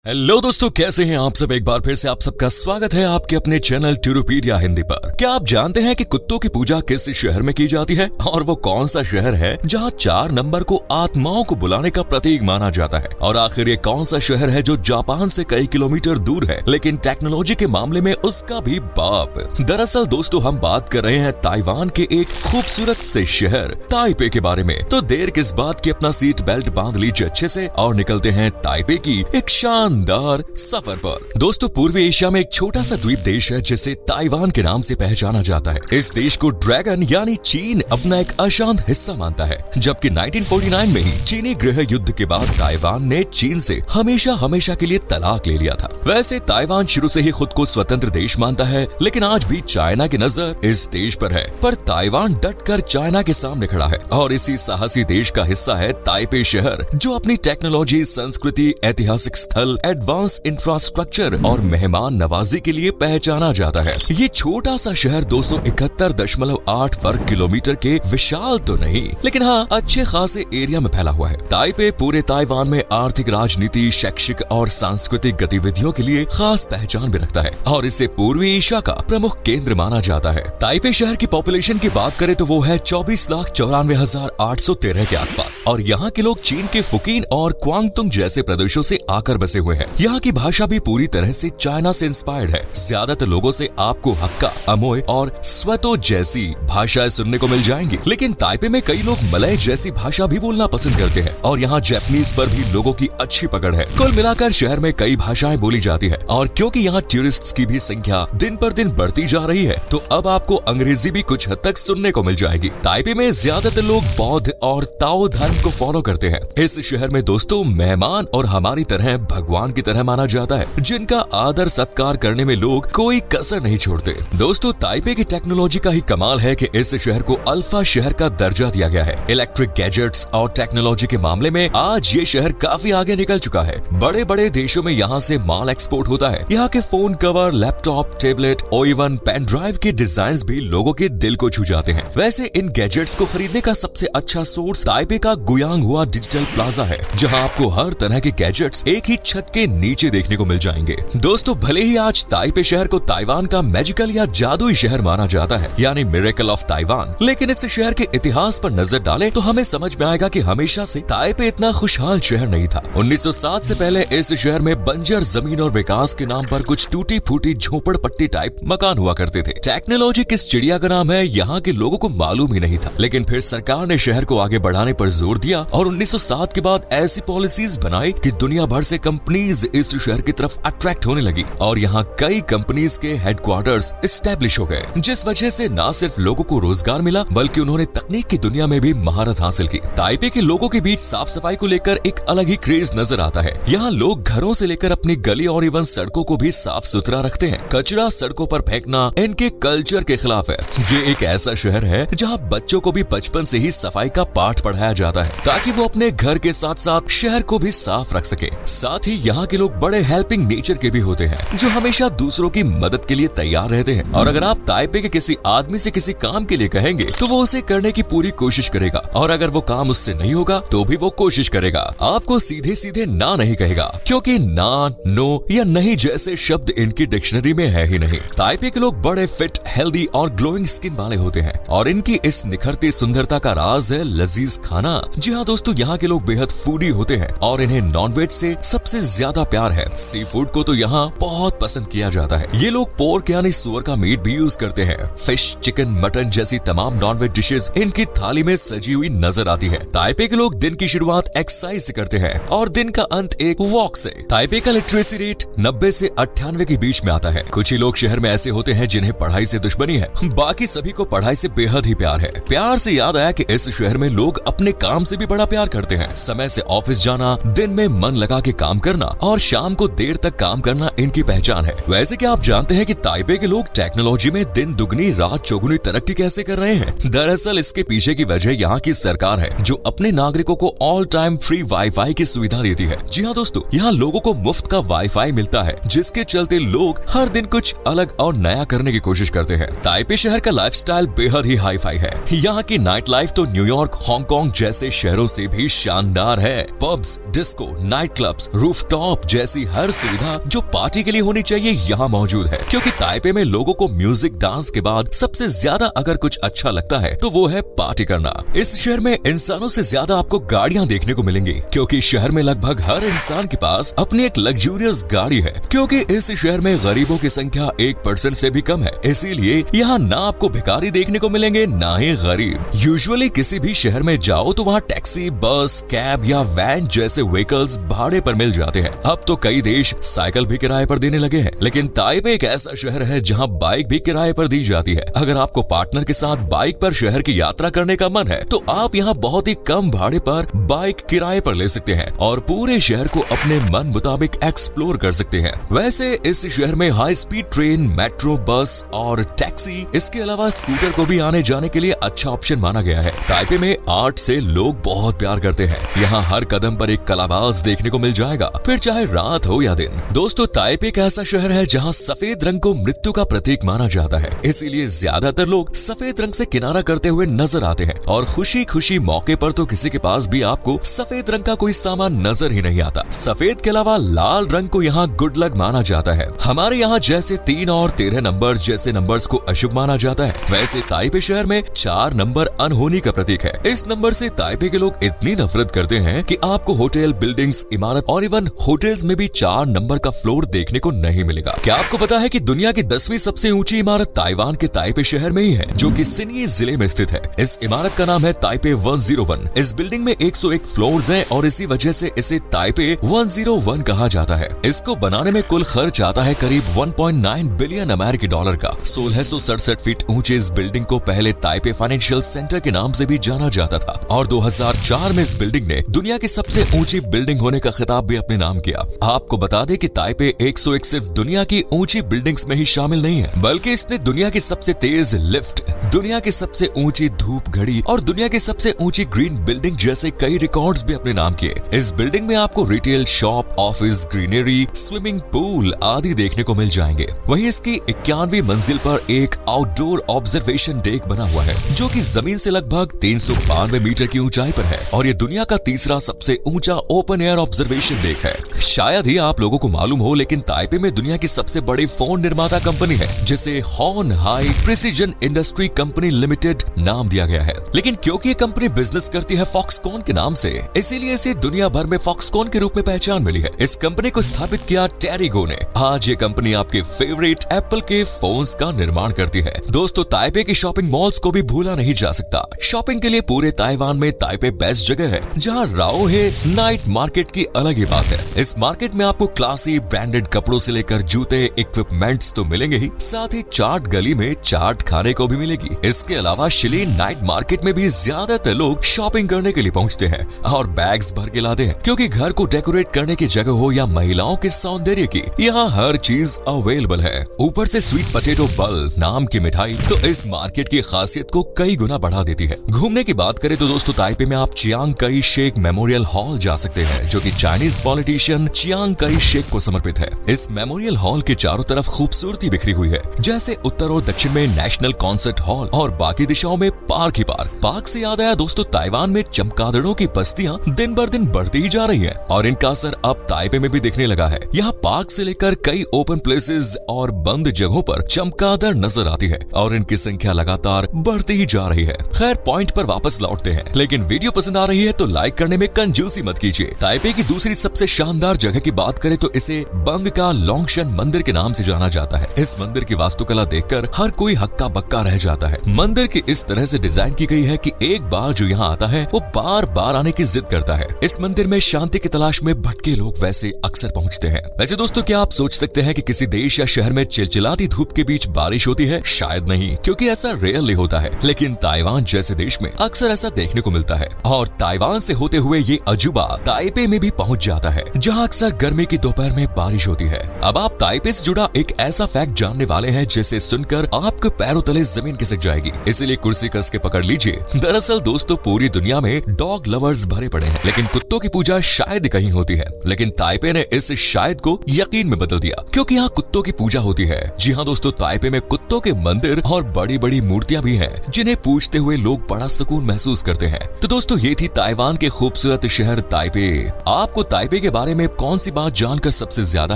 Hello दोस्तों, कैसे हैं आप सब। एक बार फिर से आप सबका स्वागत है आपके अपने चैनल टूरूपीडिया हिंदी पर। क्या आप जानते हैं कि कुत्तों की पूजा किस शहर में की जाती है और वो कौन सा शहर है जहां 4 नंबर को आत्माओं को बुलाने का प्रतीक माना जाता है। और आखिर ये कौन सा शहर है जो जापान से कई किलोमीटर दूर है लेकिन टेक्नोलॉजी के मामले में उसका भी बाप। दरअसल दोस्तों, हम बात कर रहे हैं ताइवान के एक खूबसूरत से शहर ताइपे के बारे में। तो देर किस बात की, अपना सीट बेल्ट बांध लीजिए अच्छे से और निकलते हैं ताइपे की एक शानदार सफर पर। दोस्तों, पूर्वी एशिया में एक छोटा सा द्वीप देश है जिसे ताइवान के नाम से पहचाना जाता है। इस देश को ड्रैगन यानी चीन अपना एक अशांत हिस्सा मानता है, जबकि 1949 में ही चीनी गृह युद्ध के बाद ताइवान ने चीन से हमेशा हमेशा के लिए तलाक ले लिया था। वैसे ताइवान शुरू से ही खुद को स्वतंत्र देश मानता है, लेकिन आज भी चाइना की नजर इस देश पर है। पर ताइवान डटकर चाइना के सामने खड़ा है और इसी साहसी देश का हिस्सा है ताइपे शहर, जो अपनी टेक्नोलॉजी, संस्कृति, ऐतिहासिक स्थल, एडवांस इंफ्रास्ट्रक्चर और मेहमान नवाजी के लिए पहचाना जाता है। ये छोटा सा शहर 271.8 वर्ग किलोमीटर के विशाल तो नहीं, लेकिन हाँ अच्छे खासे एरिया में फैला हुआ है। ताइपे पूरे ताइवान में आर्थिक, राजनीति, शैक्षिक और सांस्कृतिक गतिविधियों के लिए खास पहचान भी रखता है और इसे पूर्वी एशिया का प्रमुख केंद्र माना जाता है। ताइपे शहर की पॉपुलेशन की बात करें तो वो है 24,94,813 के आसपास और यहाँ के लोग चीन के फुकीन और क्वांगतुंग जैसे प्रदेशों से आकर बसे हुए हैं। यहाँ की भाषा भी पूरी तरह से चाइना से इंस्पायर्ड है। ज्यादातर लोगों से आपको हक्का, अमोय और स्वतो जैसी भाषाएं सुनने को मिल जाएंगी, लेकिन ताइपे में कई लोग मलय जैसी भाषा भी बोलना पसंद करते हैं और यहाँ जैपनीज पर भी लोगों की अच्छी पकड़ है। कुल मिलाकर शहर में कई भाषाएं बोली जाती है और क्योंकि यहाँ टूरिस्ट्स की भी संख्या दिन पर दिन बढ़ती जा रही है, तो अब आपको अंग्रेजी भी कुछ हद तक सुनने को मिल जाएगी। ताइपे में ज्यादातर लोग बौद्ध और ताओ धर्म को फॉलो करते हैं। इस शहर में दोस्तों मेहमान और हमारी तरह भगवान की तरह माना जाता है, जिनका आदर सत्कार करने में लोग कोई कसर नहीं छोड़ते। दोस्तों, ताइपे की टेक्नोलॉजी का ही कमाल है कि इस शहर को अल्फा शहर का दर्जा दिया गया है। इलेक्ट्रिक गैजेट्स और टेक्नोलॉजी के मामले में आज ये शहर काफी आगे निकल चुका है। बड़े बड़े देशों में यहाँ से माल एक्सपोर्ट होता है। यहाँ के फोन कवर, लैपटॉप, टेबलेट और इवन पेन ड्राइव के डिजाइन भी लोगों के दिल को छू जाते हैं। वैसे इन गैजेट्स को खरीदने का सबसे अच्छा सोर्स ताइपे का गुयांग हुआ डिजिटल प्लाजा है, जहाँ आपको हर तरह के गैजेट्स एक ही छत के नीचे देखने को मिल जाएंगे। दोस्तों, भले ही आज ताइपे शहर को ताइवान का मैजिकल या जादुई शहर माना जाता है, यानी मिरेकल ऑफ ताइवान, लेकिन इस शहर के इतिहास पर नजर डालें तो हमें समझ में आएगा कि हमेशा से ताइपे इतना खुशहाल शहर नहीं था। 1907 से पहले इस शहर में बंजर जमीन और विकास के नाम पर कुछ टूटी फूटी झोपड़पट्टी टाइप मकान हुआ करते थे। टेक्नोलॉजी किस चिड़िया का नाम है यहाँ के लोगों को मालूम ही नहीं था, लेकिन फिर सरकार ने शहर को आगे बढ़ाने पर जोर दिया और 1907 के बाद ऐसी पॉलिसीज बनाई कि दुनिया भर से कंपनीज इस शहर की तरफ अट्रैक्ट होने लगी और यहाँ कई कंपनीज के हेडक्वार्टर्स एस्टेब्लिश हो गए, जिस वजह से न सिर्फ लोगों को रोजगार मिला बल्कि उन्होंने तकनीक की दुनिया में भी महारत हासिल की। ताइपे के लोगों के बीच साफ सफाई को लेकर एक अलग ही क्रेज नजर आता है। यहाँ लोग घरों से लेकर अपनी गली और इवन सड़कों को भी साफ सुथरा रखते हैं। कचरा सड़कों पर फेंकना इनके कल्चर के खिलाफ है। ये एक ऐसा शहर है जहाँ बच्चों को भी बचपन से ही सफाई का पाठ पढ़ाया जाता है, ताकि वो अपने घर के साथ साथ शहर को भी साफ रख सके। साथ ही यहाँ के लोग बड़े हेल्पिंग नेचर के भी होते हैं, जो हमेशा दूसरों की मदद के लिए तैयार रहते हैं। और अगर आप ताइपे के किसी आदमी से किसी काम के लिए कहेंगे तो वो उसे करने की पूरी कोशिश करेगा, और अगर वो काम उससे नहीं होगा तो भी वो कोशिश करेगा। आपको सीधे सीधे ना नहीं कहेगा, क्योंकि ना, नो या नहीं जैसे शब्द इनकी डिक्शनरी में है ही नहीं। ताइपे के लोग बड़े फिट, हेल्दी और ग्लोइंग स्किन वाले होते हैं और इनकी इस निखरती सुंदरता का राज है लजीज खाना। जी हाँ दोस्तों, यहाँ के लोग बेहद फूडी होते हैं और इन्हें नॉनवेज से सबसे ज्यादा प्यार है। सी फूड को तो यहाँ बहुत पसंद किया जाता है। ये लोग पोर्क यानी सुअर का मीट भी यूज करते हैं। फिश, चिकन, मटन जैसी तमाम नॉनवेज डिशेज इनकी थाली में सजी हुई नजर आती है। ताइपे के लोग दिन की शुरुआत एक्सरसाइज से करते हैं और दिन का अंत एक वॉक से। ताइपे का लिटरेसी रेट 90 से 98 के बीच में आता है। कुछ ही लोग शहर में ऐसे होते हैं जिन्हें पढ़ाई से दुश्मनी है, बाकी सभी को पढ़ाई से बेहद ही प्यार है। प्यार से याद आया कि इस शहर में लोग अपने काम से भी बड़ा प्यार करते हैं। समय से ऑफिस जाना, दिन में मन लगा के काम करना और शाम को देर तक काम करना इनकी पहचान है। वैसे क्या आप जानते हैं कि ताइपे के लोग टेक्नोलॉजी में दिन दुगनी रात चौगुनी तरक्की कैसे कर रहे हैं? दरअसल इसके पीछे की वजह यहाँ की सरकार है, जो अपने नागरिकों को ऑल टाइम फ्री वाईफाई की सुविधा देती है। जी हाँ दोस्तों, यहाँ लोगों को मुफ्त का वाईफाई मिलता है, जिसके चलते लोग हर दिन कुछ अलग और नया करने की कोशिश करते हैं। ताइपे शहर का लाइफस्टाइल बेहद ही हाई फाई है। यहाँ की नाइट लाइफ तो न्यूयॉर्क, हांगकांग जैसे शहरों से भी शानदार है। Pubs, disco, night clubs, roof top जैसी हर सुविधा जो पार्टी के लिए होनी चाहिए यहाँ मौजूद है, क्योंकि ताइपे में लोगों को म्यूजिक डांस के बाद सबसे ज्यादा अगर कुछ अच्छा लगता है तो वो है पार्टी करना। इस शहर में इंसानों से ज्यादा आपको गाड़ियाँ देखने को मिलेंगी, क्योंकि शहर में लगभग हर इंसान के पास अपनी एक लग्जूरियस गाड़ी है, क्योंकि इस शहर में गरीबों की संख्या 1% से भी कम है। इसीलिए यहाँ ना आपको भिखारी देखने को मिलेंगे ना ही गरीब। यूजुअली किसी भी शहर में जाओ तो वहाँ टैक्सी, बस, कैब या वैन जैसे व्हीकल्स भाड़े पर मिल जाते हैं। अब तो कई देश साइकिल भी किराए पर देने लगे हैं, लेकिन ताइपे एक ऐसा शहर है जहाँ बाइक भी किराए पर दी जाती है। अगर आपको पार्टनर के साथ बाइक पर शहर की यात्रा करने का मन है तो आप यहाँ बहुत ही कम भाड़े पर बाइक किराए पर ले सकते हैं और पूरे शहर को अपने मन मुताबिक एक्सप्लोर कर सकते हैं। वैसे इस शहर में हाई स्पीड ट्रेन, मेट्रो, बस और टैक्सी, इसके अलावा स्कूटर को भी आने जाने के लिए अच्छा ऑप्शन माना गया है। ताइपे में आर्ट से लोग बहुत प्यार करते हैं। यहाँ हर कदम पर एक कलाबाज देखने को मिल जाएगा, फिर चाहे रात हो या दिन। दोस्तों, ताइपे एक ऐसा शहर है जहाँ सफेद रंग को मृत्यु का प्रतीक माना जाता है, इसीलिए ज्यादातर लोग सफेद रंग से किनारा करते हुए नजर आते हैं और खुशी खुशी मौके पर तो किसी के पास भी आपको सफेद रंग का कोई सामान नजर ही नहीं आता। सफेद के अलावा लाल रंग को यहाँ गुड लक माना जाता है। हमारे यहाँ जैसे 3 और 13 नंबर जैसे नंबर्स को अशुभ माना जाता है, वैसे ताइपे शहर में 4 नंबर अनहोनी का प्रतीक है। इस नंबर से ताइपे के लोग इतनी नफरत करते हैं कि आपको होटल, बिल्डिंग्स, इमारत और इवन होटल्स में भी 4 नंबर का फ्लोर देखने को नहीं मिलेगा। क्या आपको पता है कि दुनिया की 10वीं सबसे ऊंची इमारत ताइवान के ताइपे शहर में ही है, जो कि सिन्ही जिले में स्थित है। इस इमारत का नाम है ताइपे 101। इस बिल्डिंग में 101 फ्लोर्स हैं और इसी वजह से इसे ताइपे 101 कहा जाता है। इसको बनाने में कुल खर्च आता है करीब 1.9 बिलियन अमेरिकी डॉलर का। 1667 फीट ऊंचे इस बिल्डिंग को पहले ताइपे फाइनेंशियल सेंटर के नाम से भी जाना जाता था और 2004 में इस बिल्डिंग ने दुनिया की सबसे ऊंची बिल्डिंग होने का खिताब भी अपने नाम किया। आपको बता दें कि ताइपे 101 सिर्फ दुनिया की ऊंची बिल्डिंग्स में ही शामिल नहीं है, बल्कि इसने दुनिया की सबसे तेज लिफ्ट, दुनिया की सबसे ऊंची धूप घड़ी और दुनिया की सबसे ऊंची ग्रीन बिल्डिंग जैसे कई रिकॉर्ड्स भी अपने नाम किए। इस बिल्डिंग में आपको retail shop, office, greenery, swimming pool आदि देखने को मिल जाएंगे। वहीं इसकी 91वीं मंजिल पर एक आउटडोर ऑब्जर्वेशन डेक बना हुआ है, जो कि जमीन से लगभग 392 मीटर की ऊंचाई पर है और ये दुनिया का तीसरा सबसे ऊंचा ओपन एयर ऑब्जर्वेशन डेक है। शायद ही आप लोगों को मालूम हो, लेकिन ताइपे में दुनिया की सबसे बड़ी फोन निर्माता कंपनी है, जिसे Hon Hai precision industry company limited नाम दिया गया है। लेकिन क्योंकि ये कंपनी बिजनेस करती है फॉक्सकॉन के नाम से, इसीलिए इसे दुनिया भर में फॉक्सकॉन के रूप में पहचान मिली है। इस कंपनी को स्थापित किया टेरिगो ने। आज ये कंपनी आपके फेवरेट एप्पल के फोन्स का निर्माण करती है। दोस्तों, ताइपे की शॉपिंग मॉल्स को भी भूला नहीं जा सकता। शॉपिंग के लिए पूरे ताइवान में ताइपे बेस्ट जगह है। जहाँ राओ है नाइट मार्केट की अलग ही बात है। इस मार्केट में आपको क्लासी ब्रांडेड कपड़ों से लेकर जूते, इक्विपमेंट्स तो मिलेंगे ही, साथ ही चाट गली में चाट खाने को भी मिलेगी। इसके अलावा शिली नाइट मार्केट में भी ज्यादातर लोग शॉपिंग करने के लिए पहुंचते हैं और बैग्स भर के लाते हैं, क्योंकि घर को डेकोरेट करने की जगह हो या महिलाओं के सौंदर्य की, यहाँ हर चीज अवेलेबल है। ऊपर से स्वीट पोटैटो बल नाम की मिठाई तो इस मार्केट की खासियत को कई गुना बढ़ा देती है। घूमने की बात करें तो दोस्तों, ताइपे में आप चियांग कई शेक मेमोरियल हॉल जा सकते हैं, जो कि चाइनीज पॉलिटिशियन चियांग कई शेक को समर्पित है। इस मेमोरियल हॉल के चारों तरफ खूबसूरती बिखरी हुई है, जैसे उत्तर और दक्षिण में नेशनल कॉन्सर्ट हॉल और बाकी दिशाओं में पार्क ही पार्क। पार्क से याद आया दोस्तों, ताइवान में चमगादड़ों की बस्तियां दिन बर दिन बढ़ती ही जा रही हैं और इनका असर अब ताइपे में भी दिखने लगा है। यहाँ पार्क से लेकर कई ओपन प्लेसेस और बंद जगहों पर चमगादड़ नजर आती है और इनकी संख्या लगातार बढ़ती ही जा रही है। खैर, पॉइंट पर वापस लौटते हैं, लेकिन वीडियो पसंद आ रही है तो लाइक करने में कंजूसी मत कीजिए। ताइपे की दूसरी सबसे शानदार जगह की बात करें तो इसे बंग का लोंगशन मंदिर के नाम से जाना जाता है। इस मंदिर की वास्तुकला देखकर हर कोई हक्का बक्का रह जाता है। मंदिर की इस तरह से डिजाइन की गई है कि एक बार जो यहाँ आता है वो बार बार आने की जिद करता है। इस मंदिर में शांति की तलाश में भटके लोग वैसे अक्सर पहुँचते हैं। वैसे दोस्तों, क्या आप सोच सकते हैं कि किसी देश या शहर में चिलचिलाती धूप के बीच बारिश होती है? शायद नहीं, क्योंकि ऐसा रेयरली होता है, लेकिन ताइवान जैसे देश में अक्सर ऐसा देखने को मिलता है। और ताइवान से होते हुए ये अजूबा ताइपे में भी पहुंच जाता है, जहां अक्सर गर्मी की दोपहर में बारिश होती है। अब आप ताइपे से जुड़ा एक ऐसा फैक्ट जानने वाले हैं जिसे सुनकर आपके पैरों तले जमीन खिसक जाएगी, इसीलिए कुर्सी कस के पकड़ लीजिए। दरअसल दोस्तों, पूरी दुनिया में डॉग लवर्स भरे पड़े हैं, लेकिन कुत्तों की पूजा शायद कहीं होती है। लेकिन ताइपे ने इस शायद को यकीन में बदल दिया, क्योंकि यहाँ कुत्तों की पूजा होती है। जी हाँ दोस्तों, ताइपे में कुत्तों के मंदिर और बड़ी बड़ी मूर्तियां भी हैं, जिन्हें पूजते हुए लोग बड़ा सुकून महसूस करते हैं। तो दोस्तों, ये थी ताइवान के खूबसूरत शहर ताइपे। आपको ताइपे के बारे में कौन सी बात जानकर सबसे ज्यादा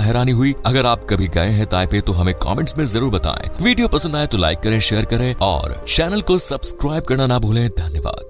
हैरानी हुई? अगर आप कभी गए हैं ताइपे तो हमें कमेंट्स में जरूर बताएं। वीडियो पसंद आए तो लाइक करें, शेयर करें और चैनल को सब्सक्राइब करना ना भूलें। धन्यवाद।